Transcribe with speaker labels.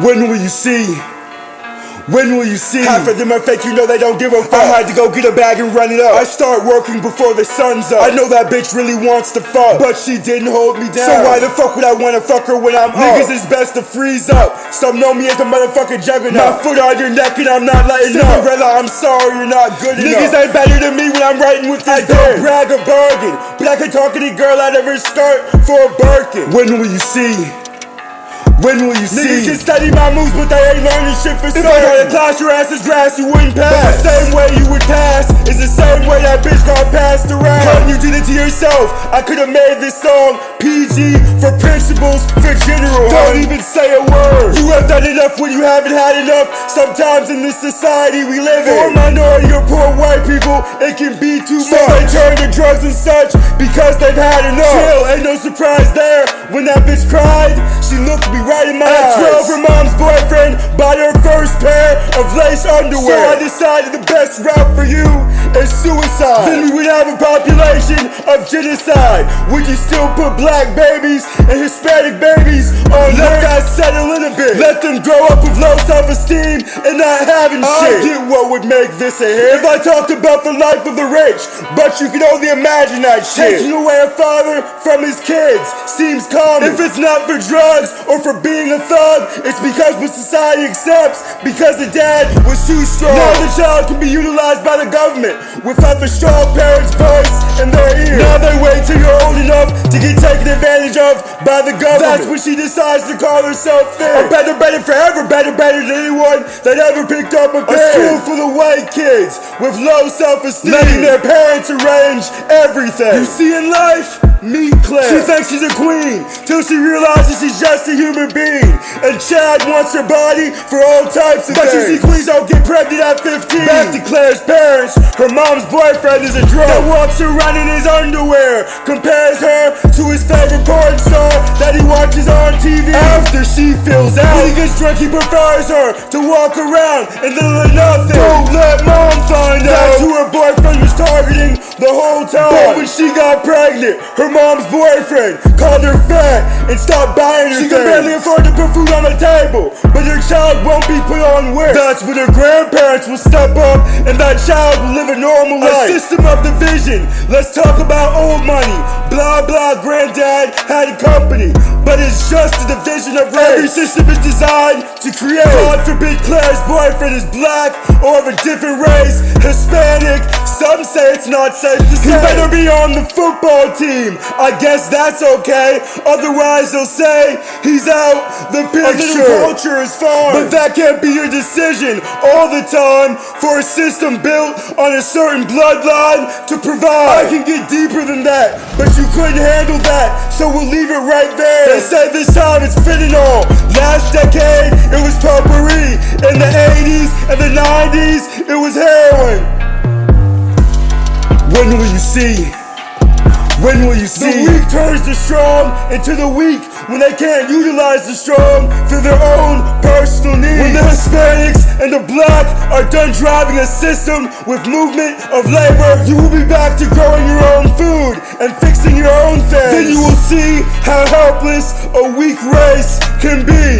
Speaker 1: When will you see? When will you see?
Speaker 2: Half of them are fake, you know they don't give a fuck.
Speaker 1: I had to go get a bag and run it up.
Speaker 2: I start working before the sun's up.
Speaker 1: I know that bitch really wants to fuck,
Speaker 2: but she didn't hold me down.
Speaker 1: So why the fuck would I wanna fuck her when I'm
Speaker 2: Niggas
Speaker 1: up?
Speaker 2: is best to freeze up. Some know me as a motherfucking juggernaut.
Speaker 1: My foot on your neck and I'm not letting up.
Speaker 2: Cinderella, I'm sorry, you're not good enough.
Speaker 1: Niggas ain't better than me when I'm writing with this
Speaker 2: I don't brag or bargain, but I can talk any girl out of her skirt for a Birkin.
Speaker 1: When will you see? When will you see?
Speaker 2: Niggas can study my moves, but they ain't learning shit for certain.
Speaker 1: If I got a class your ass is grass, you wouldn't pass.
Speaker 2: But the same way you would pass is the same way that bitch got passed around.
Speaker 1: How you did it to yourself?
Speaker 2: I could've made this song PG for principles, for general.
Speaker 1: Don't even say a word.
Speaker 2: You have done enough when you haven't had enough. Sometimes in this society we live in, for minority or poor white people, it can be too much. They turn to drugs and such because they've had enough.
Speaker 1: Chill,
Speaker 2: ain't no surprise there. When that bitch cried, she looked me right in my eyes.
Speaker 1: At 12,
Speaker 2: her mom's boyfriend bought her first pair of lace underwear. So I decided the best route for you is suicide. Then we would have a population of genocide. Would you still put black babies and Hispanic babies on? Let that settle in a bit. Let them grow up with low self-esteem and not having shit. I get what would make this a hit if I talked about the life of the rich, but you can only imagine that shit. Taking away a father from his kids seems common. If it's not for drugs or for being a thug, it's because what society accepts, because the dad was too strong. Now the child can be utilized by the government without the strong parent's voice in their ear. Now they wait till you're old enough to get taken advantage of by the government. That's when she decides to call herself thin. Or better forever, better than anyone that ever picked up a pen. A school full of white kids with low self-esteem, letting their parents arrange everything. You see in life, meat class. She thinks she's a queen till she realizes she's just a human being. And Chad wants her body for all types of things. But you see, queens don't get pregnant at 15. Beth declares parents her mom's boyfriend is a drunk that walks around in his underwear, compares her to his favorite porn star that he watches on TV. After she fills out, when he gets drunk, he prefers her to walk around in the middle of nothing. Don't let mom find out. That's who her boyfriend was targeting the whole time. But when she got pregnant, her mom's boyfriend called her fat and stopped buying her things. She can barely afford to put food on the table, but her child won't be put on weight. That's when her grandparents will step up and that child will live a normal life. A system of division. Let's talk about old money. Blah blah, granddad had a company, but it's just a division of race. Every system is designed to create. God forbid Claire's boyfriend is black or of a different race, Hispanic. Some say it's not safe to say. He better be on the football team. I guess that's okay. Otherwise they'll say he's out the picture. A little culture is fine, but that can't be your decision all the time for a system built on a certain bloodline to provide. I can get deeper than that, but you couldn't handle that, so we'll leave it right there. They say this time it's fentanyl. Last decade it was potpourri. In the 80s and the 90s it was heroin.
Speaker 1: When will you see? When will you see?
Speaker 2: The weak turns the strong into the weak when they can't utilize the strong for their own personal needs. When the Hispanics and the black are done driving a system with movement of labor, you will be back to growing your own food and fixing your own things. Then you will see how helpless a weak race can be.